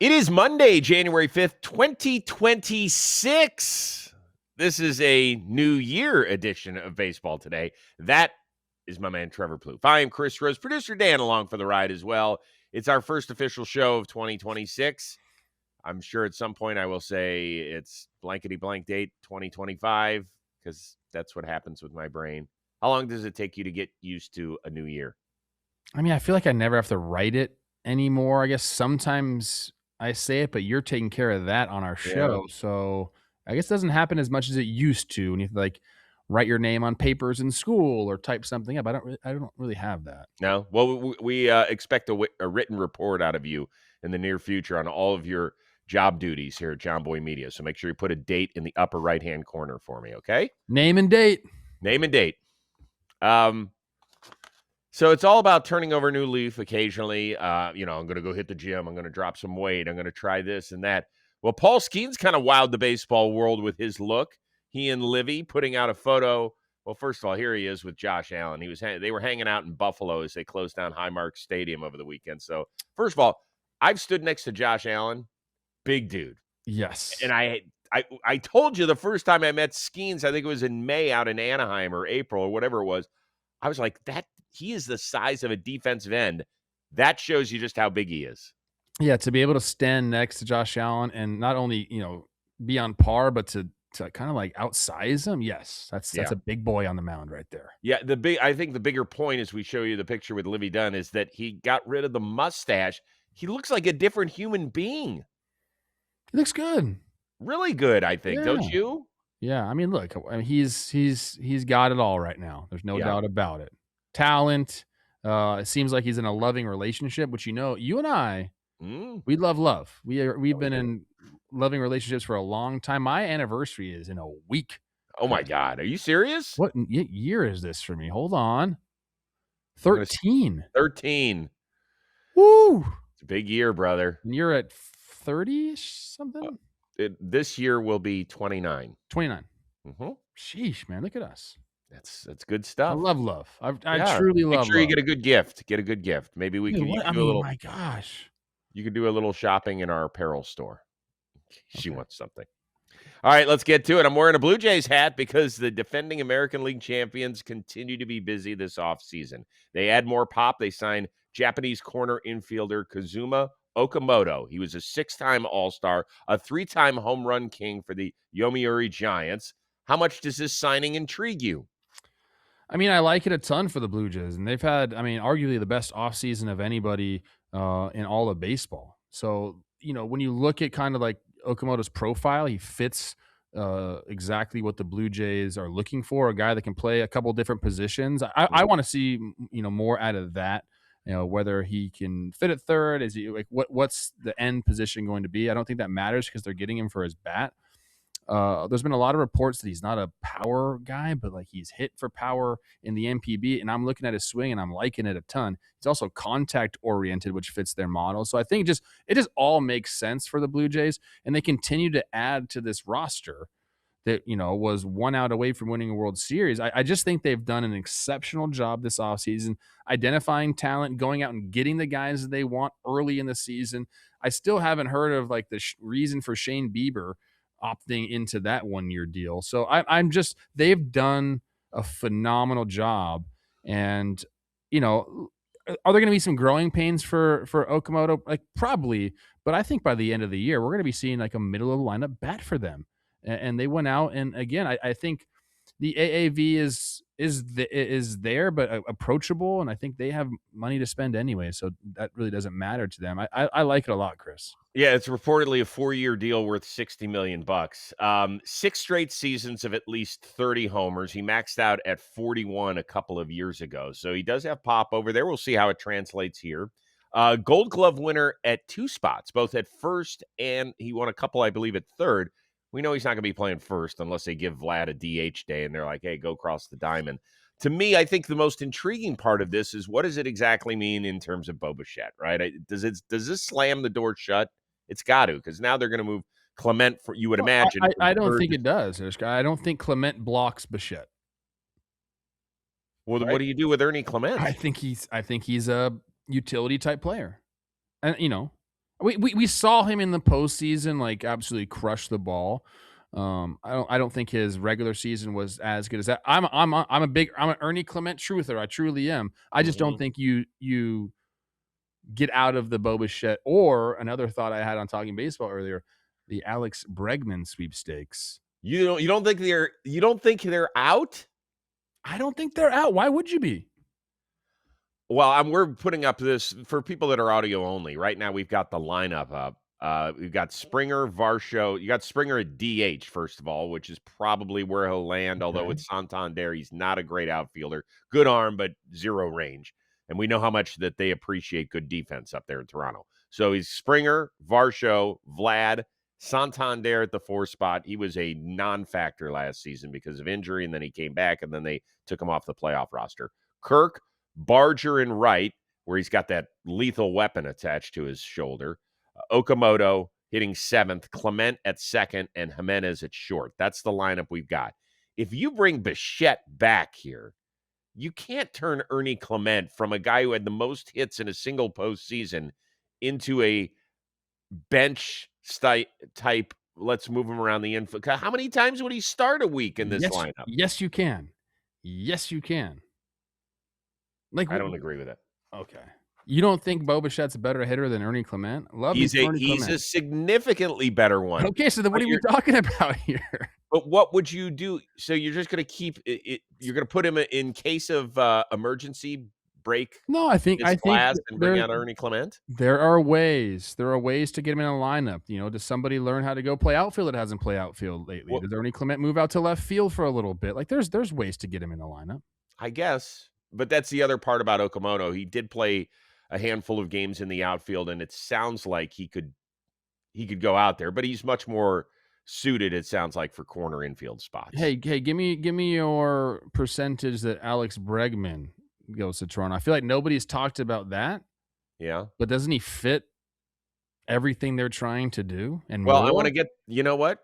It is Monday, January 5th, 2026. This is a New Year edition of Baseball Today. That is my man, Trevor Plouffe. I am Chris Rose, producer Dan along for the ride as well. It's our first official show of 2026. I'm sure at some point I will say it's blankety blank date 2025 because that's what happens with my brain. How long does it take you to get used to a new year? I mean, I feel like I never have to write it anymore. I guess sometimes I say it, but you're taking care of that on our show. Yeah. So I guess it doesn't happen as much as it used to when you like write your name on papers in school or type something up. I don't really have that. No? Well, we expect a written report out of you in the near future on all of your job duties here at John Boy Media. So make sure you put a date in the upper right-hand corner for me, okay? Name and date. Name and date. So it's all about turning over a new leaf occasionally. I'm going to go hit the gym. I'm going to drop some weight. I'm going to try this and that. Well, Paul Skeens kind of wowed the baseball world with his look. He and Livy putting out a photo. Well, first of all, here he is with Josh Allen. They were hanging out in Buffalo as they closed down Highmark Stadium over the weekend. So first of all, I've stood next to Josh Allen. Big dude. Yes. And I told you the first time I met Skeens, I think it was in May out in Anaheim or April or whatever it was. I was like, he is the size of a defensive end. That shows you just how big he is. Yeah, to be able to stand next to Josh Allen and not only, be on par, but to kind of like outsize him. Yes, that's a big boy on the mound right there. Yeah, I think the bigger point as we show you the picture with Livy Dunn is that he got rid of the mustache. He looks like a different human being. He looks good. Really good, I think. Yeah. Don't you? Yeah, I mean, look, he's got it all right now. There's no doubt about it. Talent. It seems like he's in a loving relationship, which you and I, we love love. We've been in loving relationships for a long time. My anniversary is in a week. Oh my God, are you serious? What year is this for me? Hold on. 13. 13. Woo! It's a big year, brother. And you're at 30-ish something? This year will be 29. 29. Mm-hmm. Sheesh, man, look at us. That's good stuff. I love love. I truly love love. Make sure you get a good gift. Get a good gift. Maybe we can do a little. My gosh. You could do a little shopping in our apparel store. She wants something. All right, let's get to it. I'm wearing a Blue Jays hat because the defending American League champions continue to be busy this offseason. They add more pop. They signed Japanese corner infielder Kazuma Okamoto. He was a 6-time All-Star, a 3-time home run king for the Yomiuri Giants. How much does this signing intrigue you? I mean, I like it a ton for the Blue Jays, and they've had, arguably the best offseason of anybody in all of baseball. So, when you look at kind of like Okamoto's profile, he fits exactly what the Blue Jays are looking for, a guy that can play a couple different positions. I want to see, more out of that. Whether he can fit at third, is he like what's the end position going to be? I don't think that matters because they're getting him for his bat. There's been a lot of reports that he's not a power guy, but like he's hit for power in the NPB, and I'm looking at his swing and I'm liking it a ton. He's also contact oriented, which fits their model. So I think it just all makes sense for the Blue Jays, and they continue to add to this roster that was 1 out away from winning a World Series. I just think they've done an exceptional job this offseason identifying talent, going out and getting the guys that they want early in the season. I still haven't heard of like the reason for Shane Bieber opting into that 1-year deal. So they've done a phenomenal job. And, are there going to be some growing pains for Okamoto? Like probably, but I think by the end of the year, we're going to be seeing like a middle of the lineup bat for them. And they went out, and again, I think the AAV is there, but approachable, and I think they have money to spend anyway, so that really doesn't matter to them. I like it a lot, Chris. Yeah, it's reportedly a 4-year deal worth $60 million. 6 straight seasons of at least 30 homers. He maxed out at 41 a couple of years ago, so he does have pop over there. We'll see how it translates here. Gold Glove winner at 2 spots, both at first, and he won a couple, I believe, at third. We know he's not going to be playing first unless they give Vlad a DH day and they're like, hey, go cross the diamond. To me, I think the most intriguing part of this is what does it exactly mean in terms of Bo Bichette, right? Does this slam the door shut? It's got to, because now they're going to move Clement, for you would imagine. I don't think it does. I don't think Clement blocks Bichette. Well, then what do you do with Ernie Clement? I think he's a utility type player. And We saw him in the postseason, like, absolutely crush the ball. I don't think his regular season was as good as that. I'm an Ernie Clement truther, I truly am. I just don't Mhm. think you get out of the Bo Bichette, or another thought I had on Talking Baseball earlier, the Alex Bregman sweepstakes. You don't think they're out? I don't think they're out. Why would you be? Well, we're putting up this for people that are audio only. Right now, we've got the lineup up. We've got Springer, Varsho. You got Springer at DH, first of all, which is probably where he'll land. Although Okay. with Santander, he's not a great outfielder. Good arm, but zero range. And we know how much that they appreciate good defense up there in Toronto. So he's Springer, Varsho, Vlad, Santander at the 4 spot. He was a non-factor last season because of injury, and then he came back, and then they took him off the playoff roster. Kirk, Barger in right, where he's got that lethal weapon attached to his shoulder. Okamoto hitting 7th, Clement at 2nd, and Jimenez at short. That's the lineup we've got. If you bring Bichette back here, you can't turn Ernie Clement from a guy who had the most hits in a single postseason into a bench type. Let's move him around the infield. How many times would he start a week in this lineup? Yes, you can. Yes, you can. Like, I don't agree with it. okay. You don't think Bo Bichette's a better hitter than Ernie Clement? Love me He's some a Ernie he's a Clement. significantly better one. Okay, so then what But are we you're talking about here? but what would you do? So you're just gonna keep it, you're gonna put him in case of, emergency, break No, I this think glass and bring out Ernie Clement? there are ways to get him in a lineup. Does somebody learn how to go play outfield that hasn't played outfield lately? Well, Does Ernie Clement move out to left field for a little bit? Like, there's ways to get him in the lineup. I guess, but that's the other part about Okamoto. He did play a handful of games in the outfield, and it sounds like he could go out there, but he's much more suited, it sounds like, for corner infield spots. Hey, give me your percentage that Alex Bregman goes to Toronto. I feel like nobody's talked about that, Yeah? but doesn't he fit everything they're trying to do and Well, I more? wanna get you know what?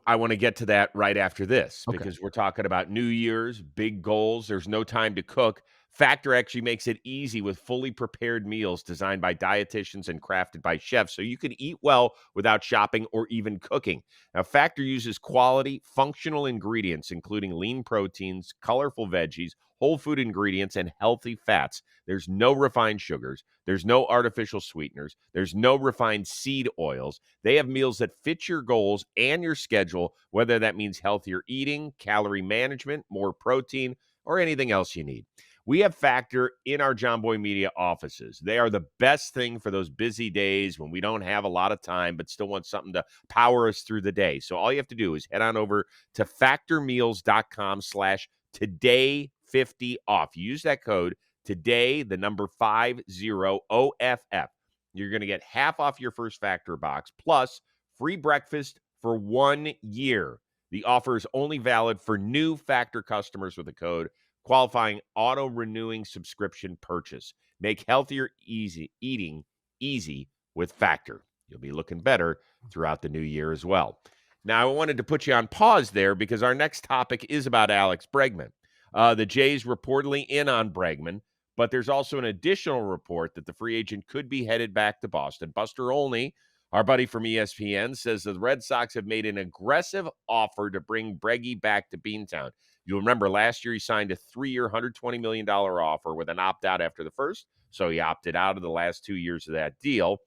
I wanna get to that right after this Okay. because we're talking about New Year's, big goals, there's no time to cook. Factor actually makes it easy with fully prepared meals designed by dietitians and crafted by chefs, so you can eat well without shopping or even cooking. Now, Factor uses quality, functional ingredients, including lean proteins, colorful veggies, whole food ingredients, and healthy fats. There's no refined sugars, there's no artificial sweeteners, there's no refined seed oils. They have meals that fit your goals and your schedule, whether that means healthier eating, calorie management, more protein, or anything else you need. We have Factor in our John Boy Media offices. They are the best thing for those busy days when we don't have a lot of time but still want something to power us through the day. So all you have to do is head on over to factormeals.com/today50off. Use that code today, the number 50OFF. You're going to get half off your first Factor box plus free breakfast for 1 year. The offer is only valid for new Factor customers with a code qualifying auto-renewing subscription purchase. Make healthier eating easy with Factor. You'll be looking better throughout the new year as well. Now, I wanted to put you on pause there because our next topic is about Alex Bregman. The Jays reportedly in on Bregman, but there's also an additional report that the free agent could be headed back to Boston. Buster Olney, our buddy from ESPN, says the Red Sox have made an aggressive offer to bring Breggy back to Beantown. You'll remember last year he signed a 3-year, $120 million offer with an opt-out after the first, so he opted out of the last 2 years of that deal.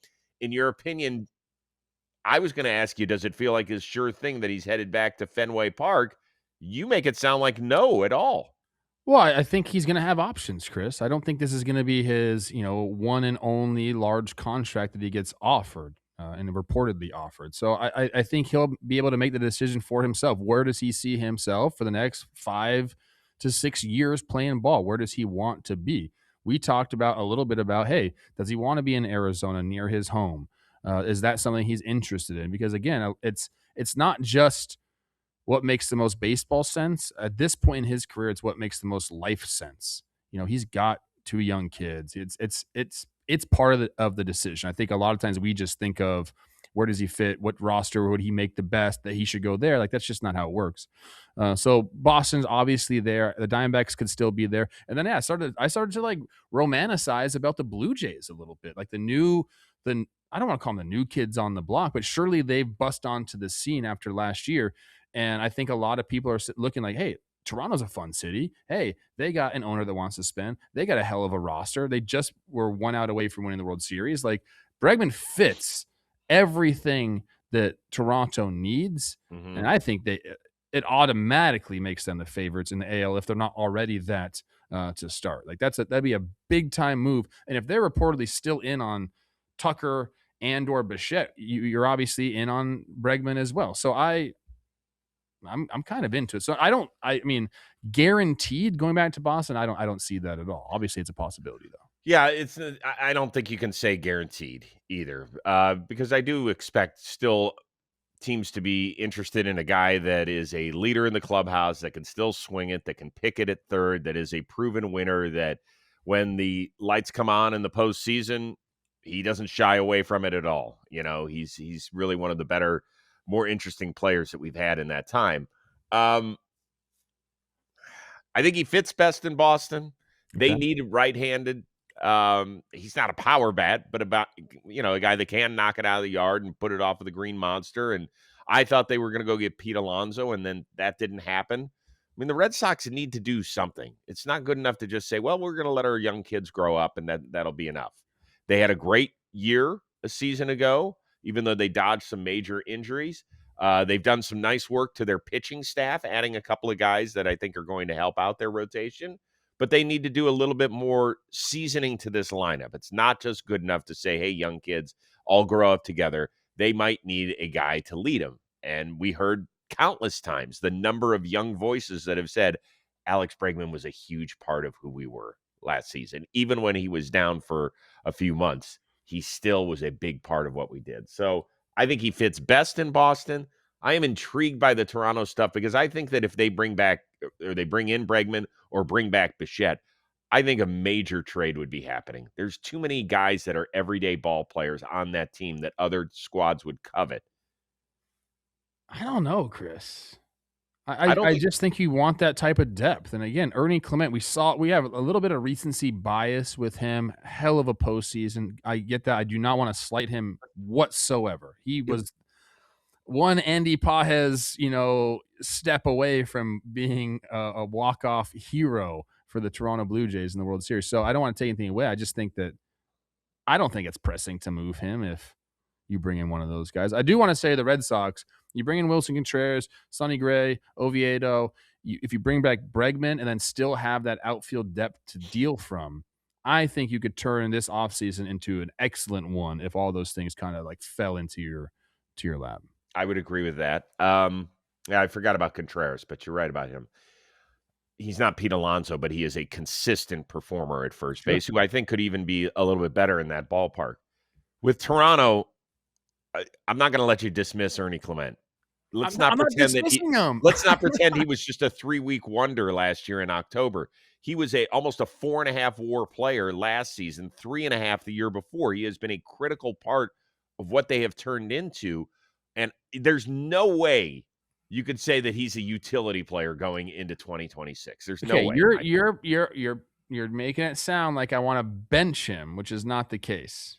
In your opinion, I was going to ask you, does it feel like a sure thing that he's headed back to Fenway Park? You make it sound like no at all. Well, I think he's gonna have options, Chris. I don't think this is gonna be his, one and only large contract that he gets offered, and reportedly offered. So I think he'll be able to make the decision for himself. Where does he see himself for the next 5 to 6 years playing ball? Where does he want to be? We talked about a little bit about, hey, does he want to be in Arizona near his home? Is that something he's interested in? Because again, it's not just what makes the most baseball sense. At this point in his career, it's what makes the most life sense. He's got 2 young kids. It's part of the decision. I think a lot of times we just think of where does he fit, what roster would he make the best, that he should go there. Like, that's just not how it works. So Boston's obviously there. The Diamondbacks could still be there. And then I started to like romanticize about the Blue Jays a little bit, like the I don't want to call them the new kids on the block, but surely they've bust onto the scene after last year. And I think a lot of people are looking like, hey, Toronto's a fun city. Hey, they got an owner that wants to spend. They got a hell of a roster. They just were 1 out away from winning the World Series. Like Bregman fits everything that Toronto needs. And Mhm. I think it automatically makes them the favorites in the AL if they're not already that to start. Like that'd be a big time move. And if they're reportedly still in on Tucker and or Bichette, you're obviously in on Bregman as well. So I'm kind of into it. So I mean guaranteed going back to Boston, I don't see that at all. Obviously it's a possibility though. Yeah, I don't think you can say guaranteed either, because I do expect still teams to be interested in a guy that is a leader in the clubhouse, that can still swing it, that can pick it at third, that is a proven winner, that when the lights come on in the postseason, he doesn't shy away from it at all. He's really one of the better, more interesting players that we've had in that time. Um, I think he fits best in Boston. They Okay. need right-handed. He's not a power bat, but a guy that can knock it out of the yard and put it off of the green monster. And I thought they were going to go get Pete Alonso, and then that didn't happen. I mean, the Red Sox need to do something. It's not good enough to just say, "Well, we're going to let our young kids grow up, and that'll be enough." They had a great year a season ago, even though they dodged some major injuries. They've done some nice work to their pitching staff, adding a couple of guys that I think are going to help out their rotation. But they need to do a little bit more seasoning to this lineup. It's not just good enough to say, hey, young kids, all grow up together. They might need a guy to lead them. And we heard countless times the number of young voices that have said Alex Bregman was a huge part of who we were last season. Even when he was down for a few months, he still was a big part of what we did. So I think he fits best in Boston. I am intrigued by the Toronto stuff because I think that if they bring back or they bring in Bregman or bring back Bichette, I think a major trade would be happening. There's too many guys that are everyday ball players on that team that other squads would covet. I don't know, Chris. I I don't I think just think you want that type of depth. And again, Ernie Clement, we have a little bit of recency bias with him. Hell of a postseason. I get that. I do not want to slight him whatsoever. He was one Andy Pajes, step away from being a walk-off hero for the Toronto Blue Jays in the World Series. So I don't want to take anything away. I just think that I don't think it's pressing to move him if you bring in one of those guys. I do want to say the Red Sox, you bring in Wilson Contreras, Sonny Gray, Oviedo. If you bring back Bregman and then still have that outfield depth to deal from, I think you could turn this offseason into an excellent one if all those things kind of like fell into your lap. I would agree with that. Yeah, I forgot about Contreras, but you're right about him. He's not Pete Alonso, but he is a consistent performer at first Sure. base, who I think could even be a little bit better in that ballpark. With Toronto, I'm not going to let you dismiss Ernie Clement. Let's not I'm not pretend that dismissing him. let's not pretend he was just a 3-week wonder last year in October. He was almost a 4.5 WAR player last season, 3.5 the year before. He has been a critical part of what they have turned into, and there's no way you could say that he's a utility player going into 2026. There's no Okay, way, in my opinion. you're making it sound like I want to bench him, which is not the case.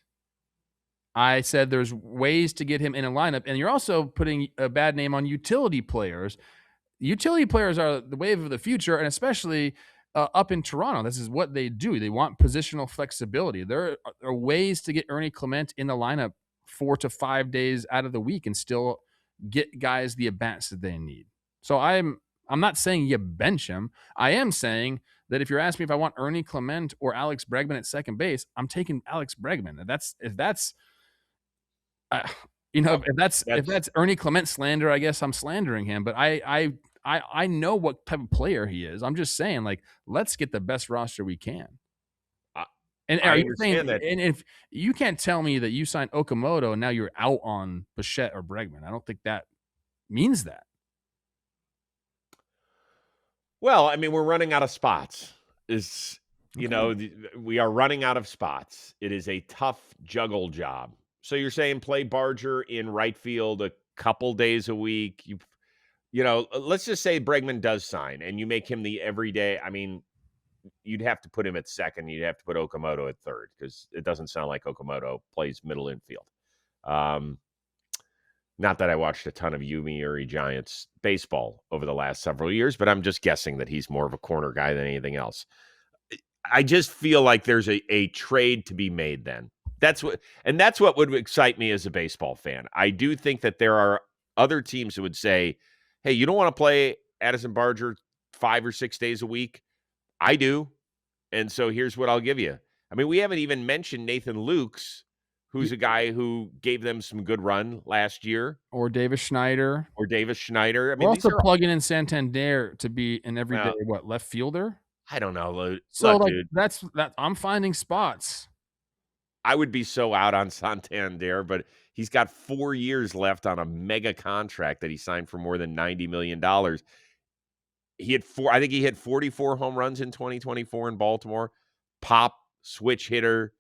I said there's ways to get him in a lineup, and you're also putting a bad name on utility players. Utility players are the wave of the future, and especially up in Toronto, this is what they do. They want positional flexibility. There are ways to get Ernie Clement in the lineup 4 to 5 days out of the week and still get guys the at bats that they need. So I'm not saying you bench him. I am saying that if you're asking me if I want Ernie Clement or Alex Bregman at second base, I'm taking Alex Bregman. If that's uh, Well, if that's that's Ernie Clement slander, I guess I'm slandering him. But I know what type of player he is. I'm just saying, like, let's get the best roster we can. I And are I you saying, understand that. and if you can't tell me that you signed Okamoto and now you're out on Bichette or Bregman, I don't think that means that. Well, I mean, we're running out of spots. Is Okay. we are running out of spots. It is a tough juggle job. So you're saying play Barger in right field a couple days a week. Let's just say Bregman does sign and you make him the everyday. I mean, you'd have to put him at second. You'd have to put Okamoto at third because it doesn't sound like Okamoto plays middle infield. Um, Not that I watched a ton of Yomiuri Giants baseball over the last several years, but I'm just guessing that he's more of a corner guy than anything else. I just feel like there's a trade to be made then. That's what would excite me as a baseball fan. I do think that there are other teams who would say, "Hey, you don't want to play Addison Barger 5 or 6 days a week? I do. And so here's what I'll give you." I mean, we haven't even mentioned Nathan Lukes, who's Y- a guy who gave them some good run last year, or Davis Schneider. or Davis Schneider. I We're mean, these also are plugging in Santander to be an everyday well, left fielder. I don't know. So Look, like dude, that I'm finding spots. I would be so out on Santander, but he's got 4 years left on a mega contract that he signed for more than $90 million. I think he hit 44 home runs in 2024 in Baltimore. Pop, switch hitter,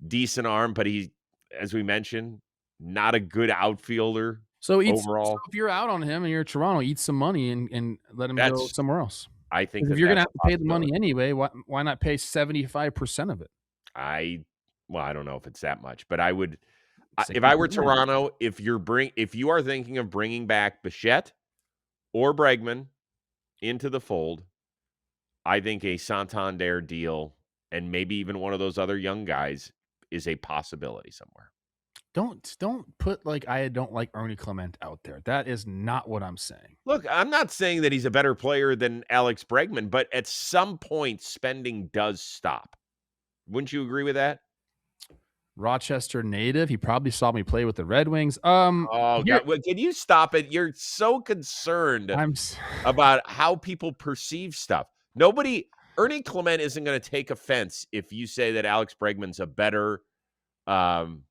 decent arm, but he, as we mentioned, not a good outfielder So overall. if you're out on him and you're Toronto, eat some money and let him go That's somewhere else. I think Because if that you're gonna that's have to a pay the money possibility. anyway, why not pay 75% of it? I well, I don't know if it's that much, but I would if I were 60%. Toronto, if you are thinking of bringing back Bichette or Bregman into the fold, I think a Santander deal and maybe even one of those other young guys is a possibility somewhere. Don't put like I don't like Ernie Clement out there. That is not what I'm saying. Look, I'm not saying that he's a better player than Alex Bregman, but at some point, spending does stop. Wouldn't you agree with that? Rochester native. He probably saw me play with the Red Wings. Oh, Here God. Well, can you stop it? You're so concerned I'm s- about how people perceive stuff. Ernie Clement isn't going to take offense if you say that Alex Bregman's a better um,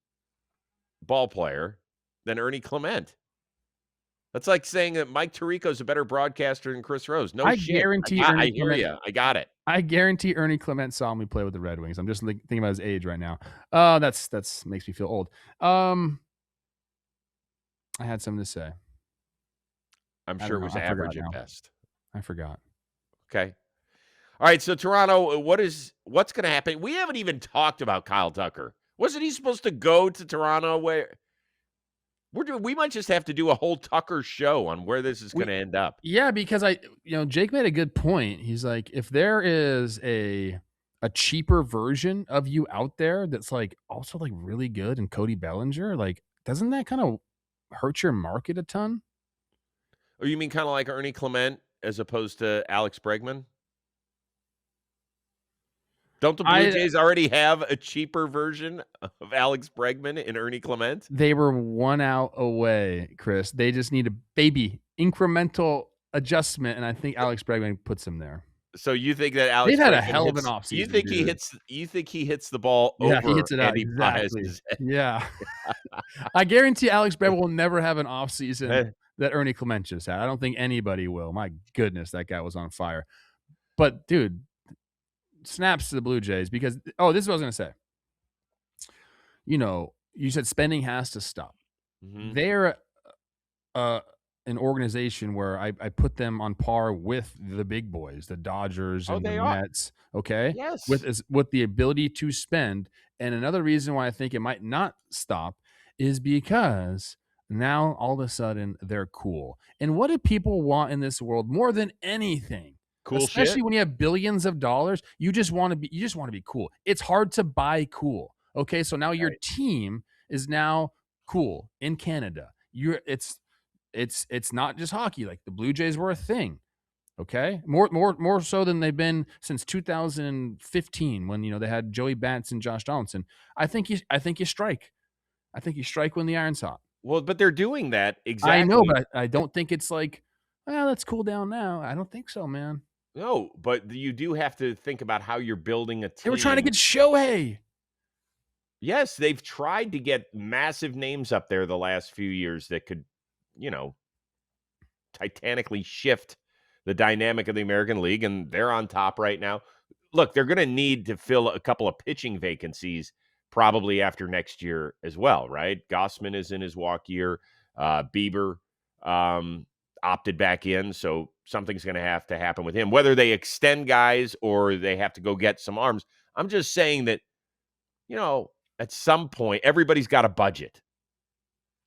ball player than Ernie Clement. That's like saying that Mike Tirico's a better broadcaster than Chris Rose. No I shit. guarantee Ernie I hear Clement you. I got it. I guarantee Ernie Clement saw me play with the Red Wings. I'm just thinking about his age right now. That's makes me feel old. I had something to say. I'm I sure don't it know. was I forgot average at now. best. I forgot. Okay. All right. So Toronto, what's going to happen? We haven't even talked about Kyle Tucker. Wasn't he supposed to go to Toronto? We might just have to do a whole Tucker show on where this is going We to end up. Yeah, because Jake made a good point. He's like, if there is a cheaper version of you out there that's like also like really good and Cody Bellinger, like doesn't that kind of hurt your market a ton? Or you mean kind of like Ernie Clement as opposed to Alex Bregman? Don't the Blue I Jays already have a cheaper version of Alex Bregman and Ernie Clement? They were 1 out away, Chris. They just need a baby incremental adjustment, and I think Alex Bregman puts them there. So you think that They've Alex had a Bregman hell of an hits offseason, dude. you think he hits the ball Yeah, he over hits it out Andy exactly. Pages? Yeah. I guarantee Alex Bregman will never have an offseason that Ernie Clement just had. I don't think anybody will. My goodness, that guy was on fire. But dude, snaps to the Blue Jays because this is what I was gonna say. You said spending has to stop. Mhm. They're uh, an organization where I put them on par with the big boys, the Dodgers Oh, and the they are. Mets, okay? Yes. With the ability to spend. And another reason why I think it might not stop is because now all of a sudden they're cool. And what do people want in this world more than anything? Cool shit. Especially when you have billions of dollars, you just want to be cool. It's hard to buy cool. Okay? So now your Right. team is now cool in Canada. It's not just hockey. Like the Blue Jays were a thing. Okay, more so than they've been since 2015 when they had Joey Bats and Josh Donaldson. I think you strike. I think you strike when the iron's hot. Well, but they're doing that I know, exactly. but I don't think it's like, well, let's cool down now. I don't think so, man. No, but you do have to think about how you're building a They were trying to team. get Shohei. Yes, they've tried to get massive names up there the last few years that could, you know, titanically shift the dynamic of the American League, and they're on top right now. Look, they're going to need to fill a couple of pitching vacancies probably after next year as well, right? Gossman is in his walk year. Bieber opted back in, so something's going to have to happen with him. Whether they extend guys or they have to go get some arms, I'm just saying that, you know, at some point, everybody's got a budget.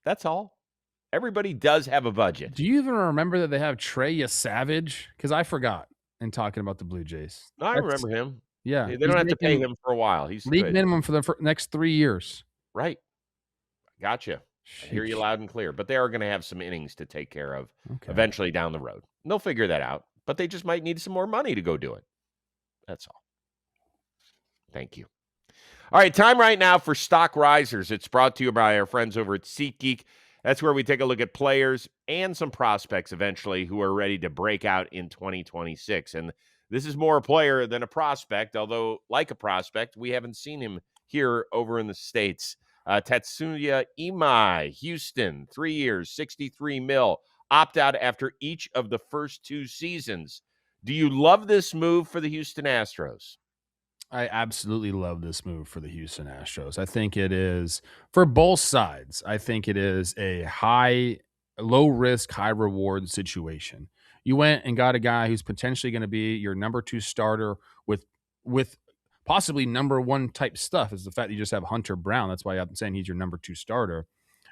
That's all. Everybody does have a budget. Do you even remember that they have Trey Savage? Because I forgot in talking about the Blue Jays. I That's remember him. yeah, They he's don't have to pay making him for a while. He's league good. minimum for the next 3 years. Right. Gotcha. I hear you Sheesh. loud and clear, but they are gonna have some innings to take care of Okay. eventually down the road. And they'll figure that out, but they just might need some more money to go do it. That's all. Thank you. All right, time right now for Stock Risers. It's brought to you by our friends over at SeatGeek. That's where we take a look at players and some prospects eventually who are ready to break out in 2026. And this is more a player than a prospect, although, like a prospect, we haven't seen him here over in the States. Tatsuya Imai, Houston, 3 years, 63 mil, opt out after each of the first 2 seasons. Do you love this move for the Houston Astros? I absolutely love this move for the Houston Astros. I think it is for both sides. I think it is a low risk, high reward situation. You went and got a guy who's potentially going to be your number 2 starter with possibly number 1 type stuff. Is the fact that you just have Hunter Brown. That's why I'm saying he's your number 2 starter.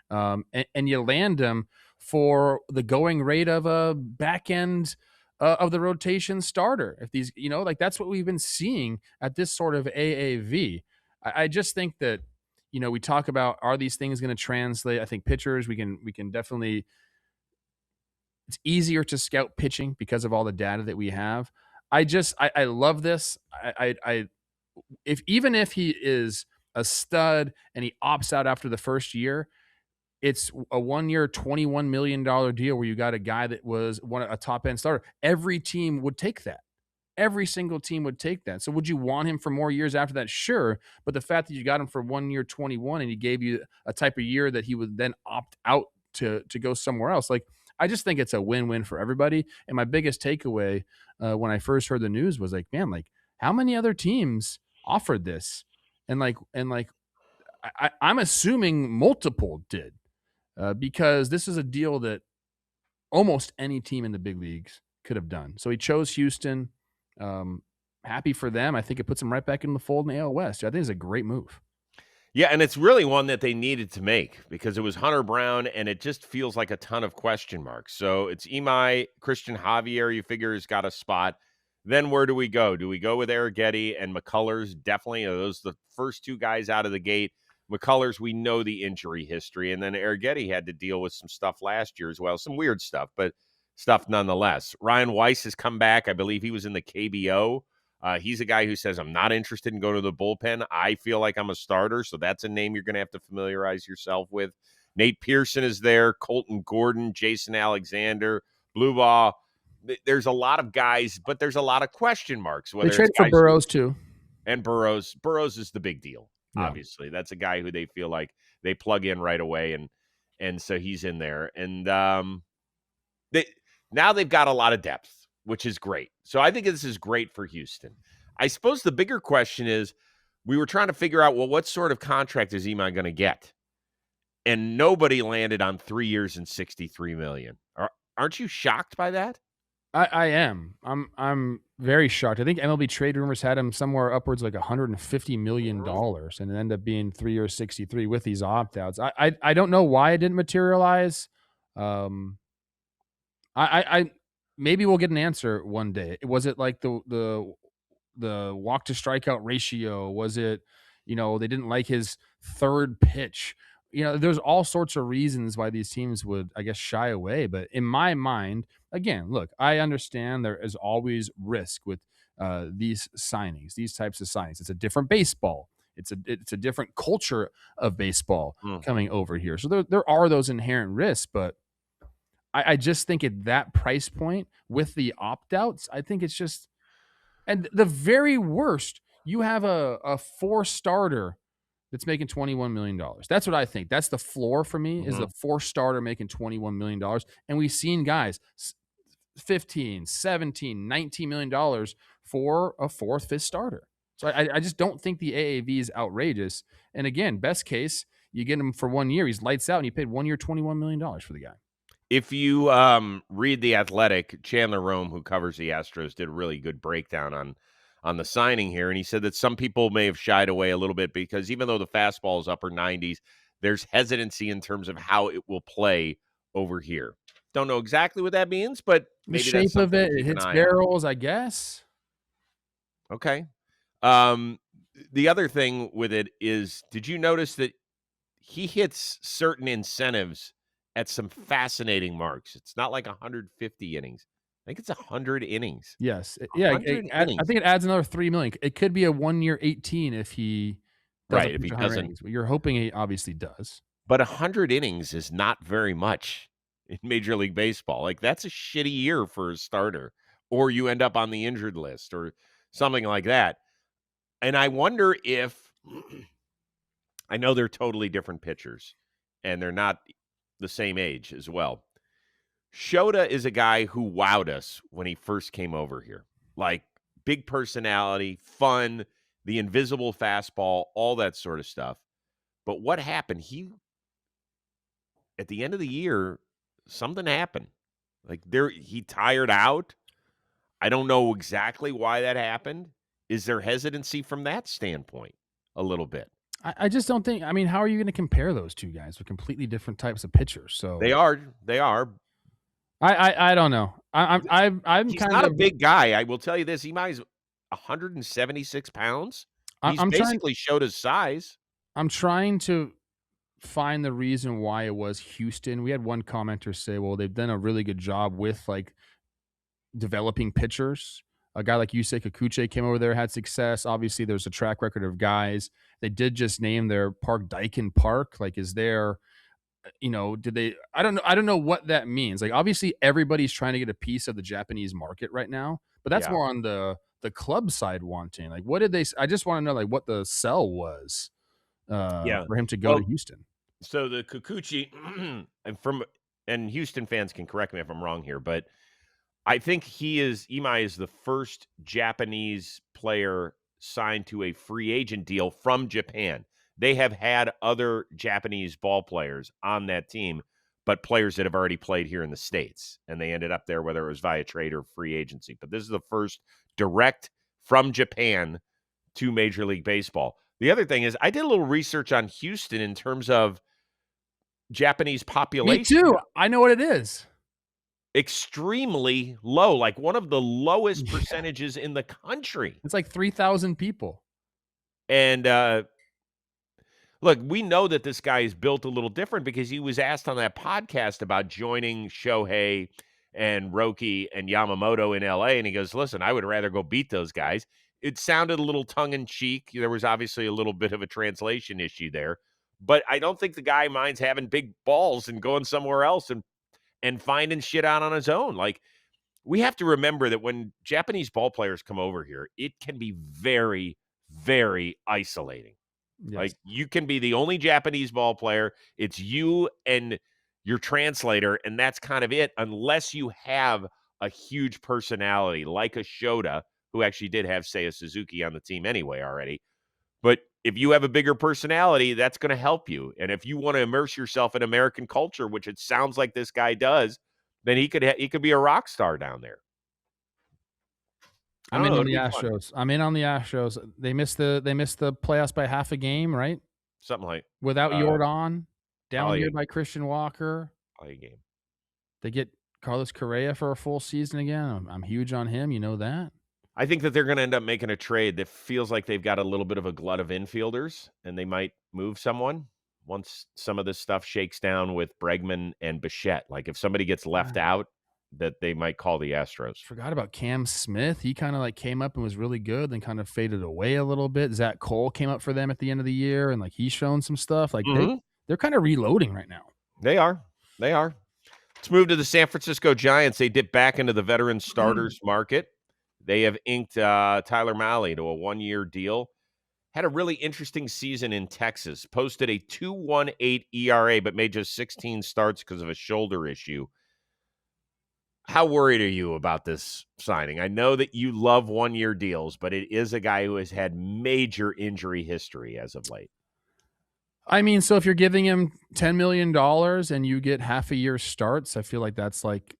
And you land him for the going rate of a back end of the rotation starter. If these, like that's what we've been seeing at this sort of AAV. I just think that, we talk about are these things going to translate? I think pitchers, we can definitely. It's easier to scout pitching because of all the data that we have. I love this. If even if he is a stud and he opts out after the first year, it's a 1-year, $21 million deal where you got a guy that was a top end starter. Every team would take that. Every single team would take that. So would you want him for more years after that? Sure. But the fact that you got him for 1 year, 21, and he gave you a type of year that he would then opt out to go somewhere else. Like, I just think it's a win-win for everybody. And my biggest takeaway when I first heard the news was like, man, like how many other teams offered this? And I'm assuming multiple did because this is a deal that almost any team in the big leagues could have done. So he chose Houston. Happy for them. I think it puts them right back in the fold in the AL West. I think it's a great move. Yeah, and it's really one that they needed to make because it was Hunter Brown, and it just feels like a ton of question marks. So it's Imai, Christian Javier, you figure has got a spot. Then where do we go? Do we go with Arrighetti and McCullers? Definitely. Are those the first 2 guys out of the gate? McCullers, we know the injury history. And then Arrighetti had to deal with some stuff last year as well. Some weird stuff, but stuff nonetheless. Ryan Weiss has come back. I believe he was in the KBO. He's a guy who says, I'm not interested in going to the bullpen. I feel like I'm a starter, so that's a name you're going to have to familiarize yourself with. Nate Pearson is there, Colton Gordon, Jason Alexander, Blue Ball. There's a lot of guys, but there's a lot of question marks. They traded for Burrows too. And Burrows. Burrows is the big deal, obviously. That's a guy who they feel like they plug in right away, and so he's in there. And now they've got a lot of depth, which is great. So I think this is great for Houston. I suppose the bigger question is we were trying to figure out, well, what sort of contract is Imai going to get? And nobody landed on 3 years and $63 million. Aren't you shocked by that? I am. I'm very shocked. I think MLB trade rumors had him somewhere upwards like $150 million, and it ended up being 3 years, 63 with these opt-outs. I don't know why it didn't materialize. I maybe we'll get an answer one day. Was it like the walk to strikeout ratio? Was it, they didn't like his third pitch? There's all sorts of reasons why these teams would, I guess, shy away. But in my mind, again, look, I understand there is always risk with these signings, these types of signings. It's a different baseball. It's a different culture of baseball coming over here. So there are those inherent risks, but I just think at that price point with the opt-outs, I think it's just, and the very worst, you have a 4-starter that's making $21 million. That's what I think. That's the floor for me is the 4-starter making $21 million. And we've seen guys 15, 17, $19 million for a 4th, 5th starter. So I just don't think the AAV is outrageous. And again, best case, you get him for 1 year. He's lights out and you paid 1 year, $21 million for the guy. If you read The Athletic, Chandler Rome, who covers the Astros, did a really good breakdown on the signing here. And he said that some people may have shied away a little bit because even though the fastball is upper 90s, there's hesitancy in terms of how it will play over here. Don't know exactly what that means, but The maybe that's shape of something to it, it keep an hits eye on. barrels, I guess. Okay. Um, the other thing with it is, did you notice that he hits certain incentives at some fascinating marks? It's not like 150 innings. I think it's 100 innings. Yes. Yeah, 100 I innings. think it adds another 3,000,000. It could be a 1-year 18 if he doesn't Right, if pitch he 100 doesn't. innings, but you're hoping he obviously does. But 100 innings is not very much in Major League Baseball. Like, that's a shitty year for a starter, or you end up on the injured list or something like that. And I wonder if I know they're totally different pitchers, and they're not the same age as well. Shota is a guy who wowed us when he first came over here. Like, big personality, fun, the invisible fastball, all that sort of stuff. But what happened? At the end of the year, something happened. Like, he tired out. I don't know exactly why that happened. Is there hesitancy from that standpoint? A little bit. I just don't think, I mean, how are you gonna compare those 2 guys? They're completely different types of pitchers, They so are. They are. I don't know. I'm He's kind not a of big guy. I will tell you this. Imai's 176 pounds. He's I'm trying basically showed his size. I'm trying to find the reason why it was Houston. We had one commenter say, "Well, they've done a really good job with, like, developing pitchers." A guy like Yusei Kikuchi came over there, had success. Obviously, there's a track record of guys. They did just name their park Daikin Park. Like, is there, did they I don't know what that means. Like, obviously, everybody's trying to get a piece of the Japanese market right now, but that's Yeah. more on the club side wanting. Like, what did they I just wanna know, like, what the sell was, Yeah. for him to go to Well, Houston. so the Kikuchi, and Houston fans can correct me if I'm wrong here, but I think Imai is the first Japanese player signed to a free agent deal from Japan. They have had other Japanese ball players on that team, but players that have already played here in the States, and they ended up there, whether it was via trade or free agency. But this is the first direct from Japan to Major League Baseball. The other thing is, I did a little research on Houston in terms of Japanese Me population. too. I know what it is. Extremely low, like one of the lowest Yeah. percentages in the country. It's like 3,000 people. And, look, we know that this guy is built a little different because he was asked on that podcast about joining Shohei and Roki and Yamamoto in LA, and he goes, "Listen, I would rather go beat those guys." It sounded a little tongue in cheek. There was obviously a little bit of a translation issue there, but I don't think the guy minds having big balls and going somewhere else and finding shit out on his own. Like, we have to remember that when Japanese ball players come over here, it can be very, very isolating. Yes. Like, you can be the only Japanese ball player. It's you and your translator, and that's kind of it, unless you have a huge personality like a Shota, who actually did have Seiya Suzuki on the team anyway already. But if you have a bigger personality, that's going to help you. And if you want to immerse yourself in American culture, which it sounds like this guy does, then he could be a rock star down there. I I'm don't in know. on It'll the be fun. Astros. I'm in on the Astros. They missed the playoffs by half a game, right? Something like Without uh, Yordan, down probably here by Christian Walker. a game. They get Carlos Correa for a full season again. I'm huge on him. You know that. I think that they're going to end up making a trade that feels like they've got a little bit of a glut of infielders, and they might move someone once some of this stuff shakes down with Bregman and Bichette. Like, if somebody gets left I out, that they might call the Astros. forgot about Cam Smith. He kind of like came up and was really good, then kind of faded away a little bit. Zach Cole came up for them at the end of the year, and like he's shown some stuff. Like Hmm. they're kind of reloading right now. They are. They are. Let's move to the San Francisco Giants. They dip back into the veteran starters market. They have inked Tyler Mahle to a 1-year deal. Had a really interesting season in Texas. Posted a 2.18 ERA, but made just 16 starts because of a shoulder issue. How worried are you about this signing? I know that you love 1-year deals, but it is a guy who has had major injury history as of late. I mean, so if you're giving him $10 million and you get half a year starts, I feel like that's like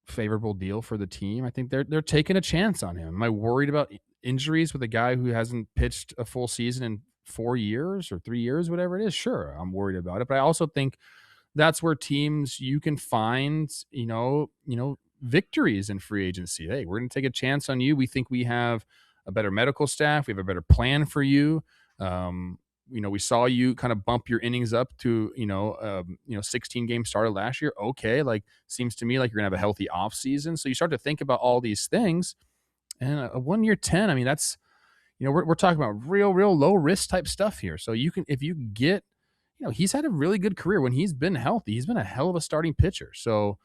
favorable deal for the team. I think they're taking a chance on him. Am I worried about injuries with a guy who hasn't pitched a full season in 4 years or 3 years, whatever it is, sure, I'm worried about it. But I also think that's where teams you can find, victories in free agency. Hey, we're going to take a chance on you. We think we have a better medical staff. We have a better plan for you. Um, we saw you kind of bump your innings up to, 16 games started last year. Okay. Like, seems to me like you're gonna have a healthy off season. So you start to think about all these things and a 1 year 10. I mean, that's, we're talking about real low risk type stuff here. So you can, if you get, he's had a really good career when he's been healthy. He's been a hell of a starting pitcher. So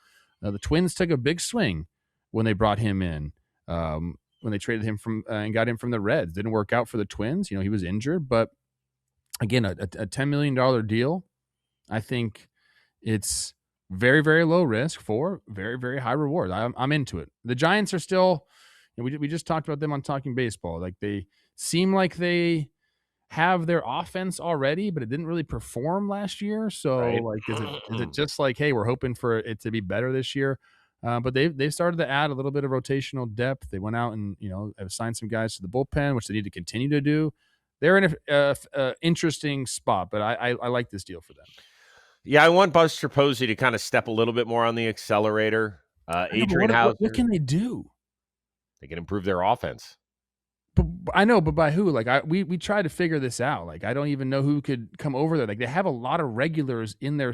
the Twins took a big swing when they brought him in. When they traded him from and got him from the Reds, didn't work out for the Twins. He was injured, but again, a $10 million deal. I think it's very, very low risk for very, very high reward. I'm into it. The Giants are still, we just talked about them on Talking Baseball. Like, they seem like they have their offense already, but it didn't really perform last year. So, Right. like, is it just like, hey, we're hoping for it to be better this year? But they've started to add a little bit of rotational depth. They went out and have signed some guys to the bullpen, which they need to continue to do. They're in a interesting spot, but I like this deal for them. Yeah, I want Buster Posey to kind of step a little bit more on the accelerator. I know, but Adrian what Hauser, can they do? they can improve their offense. But I know, but by who? Like, we tried to figure this out. Like, I don't even know who could come over there. Like, they have a lot of regulars in their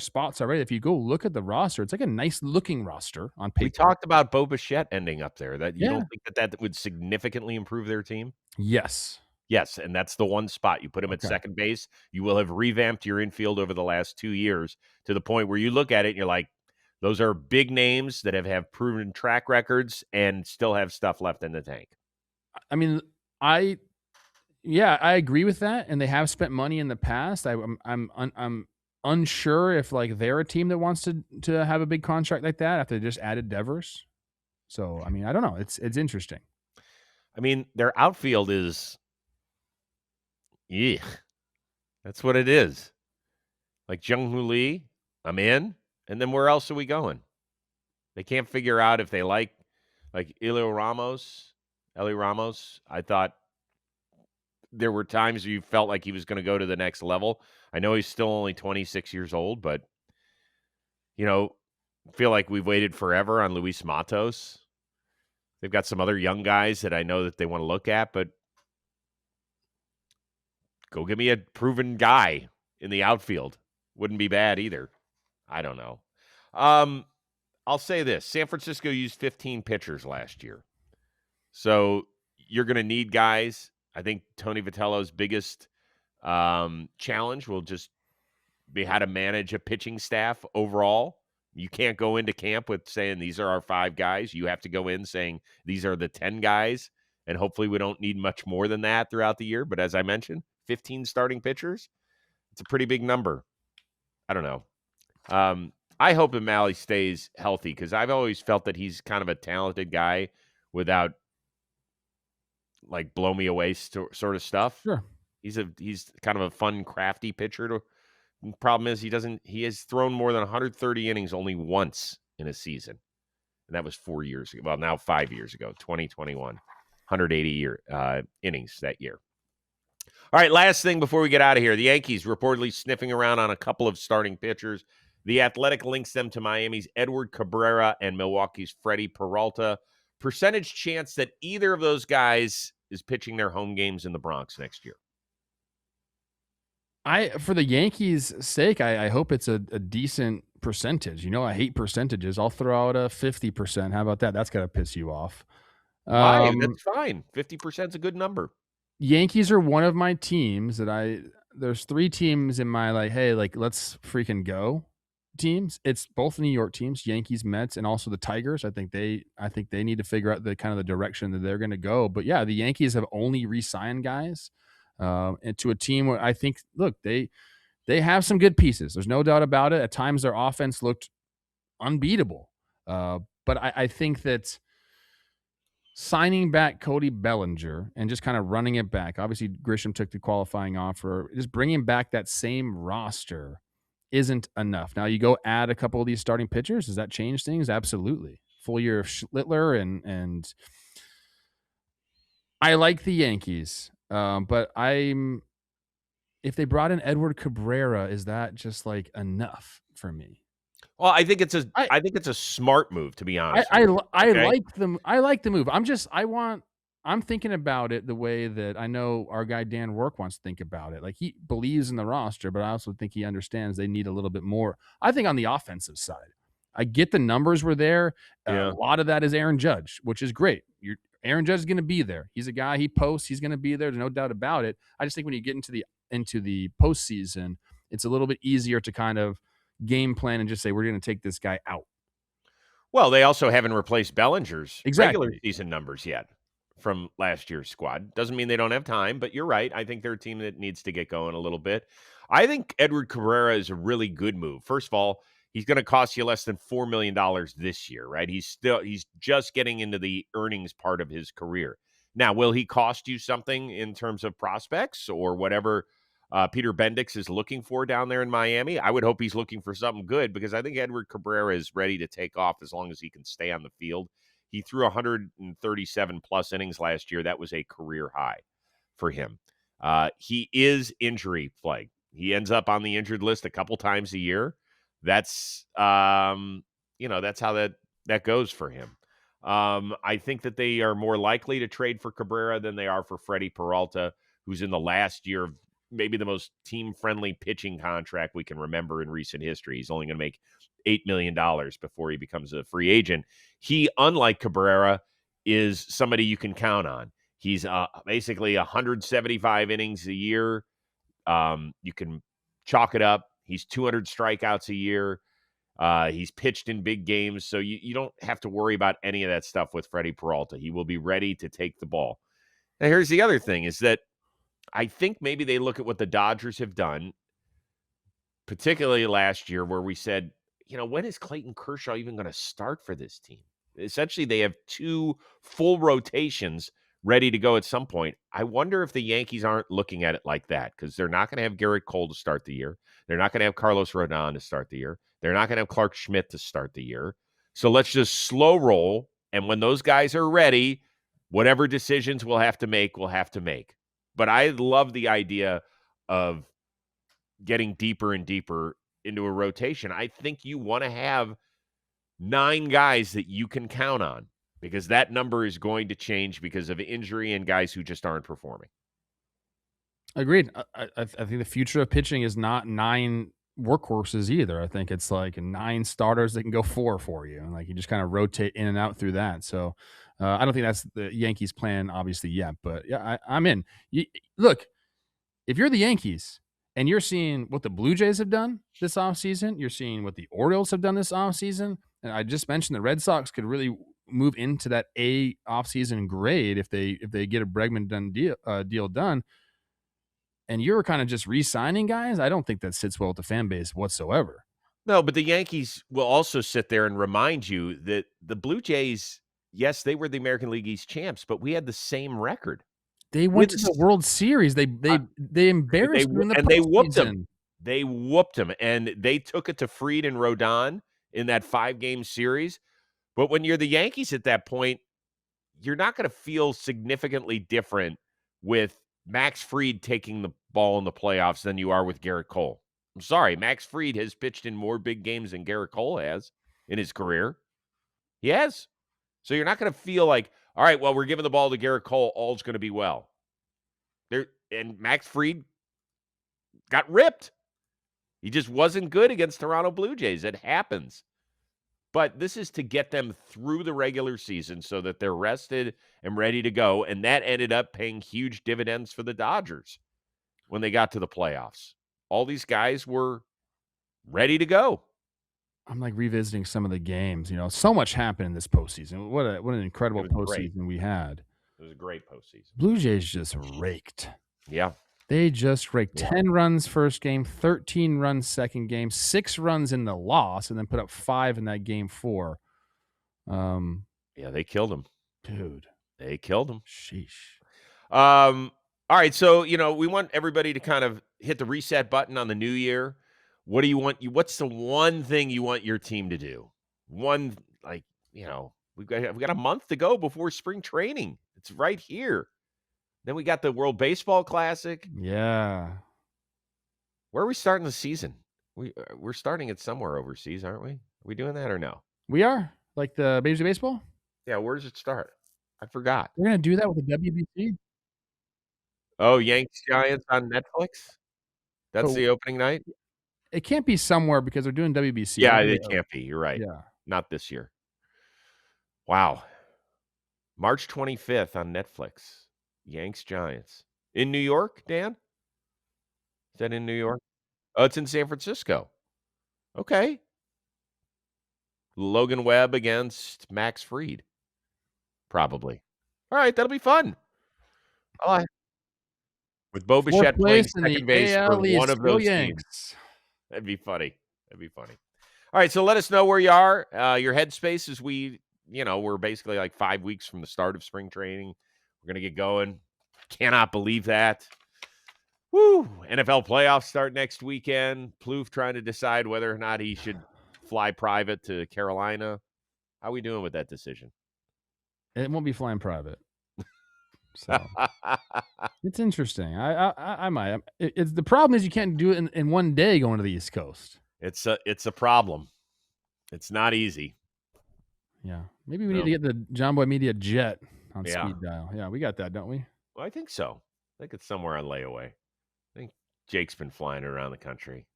spots already. If you go look at the roster, it's like a nice looking roster on We paper. talked about Bo Bichette ending up there. That you Yeah. don't think that would significantly improve their team? Yes. Yes, and that's the one spot. You put him at Okay. second base, you will have revamped your infield over the last 2 years to the point where you look at it and you're like, those are big names that have proven track records and still have stuff left in the tank. I mean, I yeah, I agree with that, and they have spent money in the past. I'm unsure if, like, they're a team that wants to have a big contract like that after they just added Devers. So, I mean, I don't know. It's interesting. I mean, their outfield is yeah, that's what it is. Like Jung-Hoo Lee, I'm in, and then where else are we going? They can't figure out if they like Eli Ramos. I thought there were times you felt like he was going to go to the next level. I know he's still only 26 years old, but you know, feel like we've waited forever on Luis Matos. They've got some other young guys that I know that they want to look at, but go give me a proven guy in the outfield. Wouldn't be bad either. I don't know. I'll say this. San Francisco used 15 pitchers last year. So you're going to need guys. I think Tony Vitello's biggest challenge will just be how to manage a pitching staff overall. You can't go into camp with saying these are our 5 guys. You have to go in saying these are the 10 guys, and hopefully we don't need much more than that throughout the year. But as I mentioned, 15 starting pitchers, it's a pretty big number. I don't know. I hope that Mahle stays healthy because I've always felt that he's kind of a talented guy without like blow me away sort of stuff. Sure. He's kind of a fun, crafty pitcher. Problem is he has thrown more than 130 innings only once in a season. And that was 4 years ago. Well, now 5 years ago, 2021. 180 innings that year. All right, last thing before we get out of here. The Yankees reportedly sniffing around on a couple of starting pitchers. The Athletic links them to Miami's Edward Cabrera and Milwaukee's Freddie Peralta. Percentage chance that either of those guys is pitching their home games in the Bronx next year. For the Yankees' sake, I hope it's a decent percentage. I hate percentages. I'll throw out a 50%. How about that? That's got to piss you off. Why? That's fine. 50% is a good number. Yankees are one of my teams there's 3 teams in my, like, hey, like, let's freaking go teams. It's both New York teams, Yankees, Mets, and also the Tigers. I think they need to figure out the kind of the direction that they're going to go. But yeah, the Yankees have only re-signed guys, and to a team where I think, look, they have some good pieces. There's no doubt about it. At times, their offense looked unbeatable. But I think that signing back Cody Bellinger and just kind of running it back. Obviously, Grisham took the qualifying offer. Just bringing back that same roster isn't enough. Now, you go add a couple of these starting pitchers. Does that change things? Absolutely. Full year of Schlittler and I like the Yankees. But if they brought in Edward Cabrera, is that just like enough for me? Well, I think it's a I I think it's a smart move, to be I honest I with li you, okay? I like the move. I'm thinking about it the way that I know our guy Dan Rourke wants to think about it. Like, he believes in the roster, but I also think he understands they need a little bit more. I think on the offensive side, I get the numbers were there. A Yeah. lot of that is Aaron Judge, which is great. Aaron Judge is gonna be there. He's a guy, he posts, he's gonna be there, there's no doubt about it. I just think when you get into the postseason, it's a little bit easier to kind of game plan and just say, "We're gonna take this guy out." Well, they also haven't replaced Bellinger's regular Exactly. season numbers yet from last year's squad. Doesn't mean they don't have time, but you're right. I think they're a team that needs to get going a little bit. I think Edward Cabrera is a really good move. First of all, he's going to cost you less than $4 million this year, right? He's just getting into the earnings part of his career. Now, will he cost you something in terms of prospects or whatever Peter Bendix is looking for down there in Miami? I would hope he's looking for something good because I think Edward Cabrera is ready to take off as long as he can stay on the field. He threw 137 plus innings last year. That was a career high for him. He is injury plagued. He ends up on the injured list a couple times a year. That's that's how that goes for him. I think that they are more likely to trade for Cabrera than they are for Freddie Peralta, who's in the last year of maybe the most team-friendly pitching contract we can remember in recent history. He's only going to make $8 million before he becomes a free agent. He, unlike Cabrera, is somebody you can count on. He's basically 175 innings a year. You can chalk it up. He's 200 strikeouts a year. He's pitched in big games, so you don't have to worry about any of that stuff with Freddie Peralta. He will be ready to take the ball. Now, here's the other thing is that I think maybe they look at what the Dodgers have done, particularly last year, where we said, when is Clayton Kershaw even going to start for this team? Essentially, they have two full rotations ready to go at some point. I wonder if the Yankees aren't looking at it like that because they're not going to have Garrett Cole to start the year. They're not going to have Carlos Rodon to start the year. They're not going to have Clark Schmidt to start the year. So let's just slow roll. And when those guys are ready, whatever decisions we'll have to make, we'll have to make. But I love the idea of getting deeper and deeper into a rotation. I think you want to have 9 guys that you can count on because that number is going to change because of injury and guys who just aren't performing. Agreed. I think the future of pitching is not 9 workhorses either. I think it's like 9 starters that can go 4 for you, and like you just kind of rotate in and out through that. So I don't think that's the Yankees' plan, obviously yet. But yeah, I'm in. Look, if you're the Yankees and you're seeing what the Blue Jays have done this offseason, you're seeing what the Orioles have done this offseason, and I just mentioned the Red Sox could really move into that A offseason grade if they get a Bregman deal done, and you're kind of just re-signing guys. I don't think that sits well with the fan base whatsoever. No, but the Yankees will also sit there and remind you that the Blue Jays, yes, they were the American League East champs, but we had the same record. They We went had to the this, World Series. They they embarrassed you in the they whooped them. postseason. They whooped them, and they took it to Fried and Rodon in that 5-game series. But when you're the Yankees at that point, you're not going to feel significantly different with Max Fried taking the ball in the playoffs than you are with Garrett Cole. I'm sorry, Max Fried has pitched in more big games than Garrett Cole has in his career. He has. So you're not going to feel like, all right, well, we're giving the ball to Garrett Cole, all's going to be well. There and Max Fried got ripped. He just wasn't good against Toronto Blue Jays. It happens. But this is to get them through the regular season so that they're rested and ready to go. And that ended up paying huge dividends for the Dodgers when they got to the playoffs. All these guys were ready to go. I'm like revisiting some of the games. So much happened in this postseason. What an It incredible was great. postseason we had. It was a great postseason. Blue Jays just raked. Yeah. They just raked Yeah. 10 runs first game, 13 runs second game, 6 runs in the loss, and then put up 5 in that game 4. Yeah, they killed him. Dude, They killed him. sheesh. All right, so we want everybody to kind of hit the reset button on the new year. What do you want? What's the one thing you want your team to do? One, like, we've got a month to go before spring training. It's right here. Then we got the World Baseball Classic. Yeah. Where are we starting the season? We're starting it somewhere overseas, aren't we? Are we doing that or no? We are? Like the Major League Baseball? Yeah, where does it start? I forgot. We're gonna do that with the WBC? Oh, Yanks Giants on Netflix? That's But the opening night? it can't be somewhere because they're doing WBC, Yeah, aren't they? it can't be. You're right. Yeah. Not this year. Wow. March 25th on Netflix. Yanks Giants. In New York, Dan? Is that in New York? Oh, it's in San Francisco. Okay. Logan Webb against Max Fried, probably. All right, that'll be fun. I with Bo 4th Bichette playing place in the second base for AL one East. of Go those teams. Yanks. That'd be funny. That'd be funny. All right, so let us know where you are. Your headspace as we're basically like 5 weeks from the start of spring training. We're going to get going. Cannot believe that. Woo! NFL playoffs start next weekend. Plouffe trying to decide whether or not he should fly private to Carolina. How are we doing with that decision? It won't be flying private. So it's interesting. I might. It's the problem is you can't do it in one day going to the East Coast. It's a problem. It's not easy. Yeah, maybe we No. need to get the John Boy Media jet on Yeah. speed dial. Yeah, we got that, don't we? Well, I think so. I think it's somewhere on layaway. I think Jake's been flying around the country.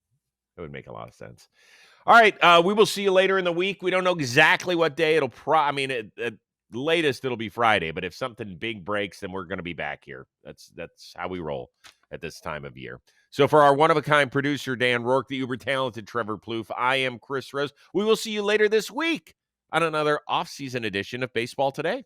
That would make a lot of sense. All right, we will see you later in the week. We don't know exactly what day it'll. At latest it'll be Friday. But if something big breaks, then we're going to be back here. That's how we roll at this time of year. So for our one-of-a-kind producer, Dan Rourke, the uber-talented Trevor Plouffe, I am Chris Rose. We will see you later this week on another off-season edition of Baseball Today.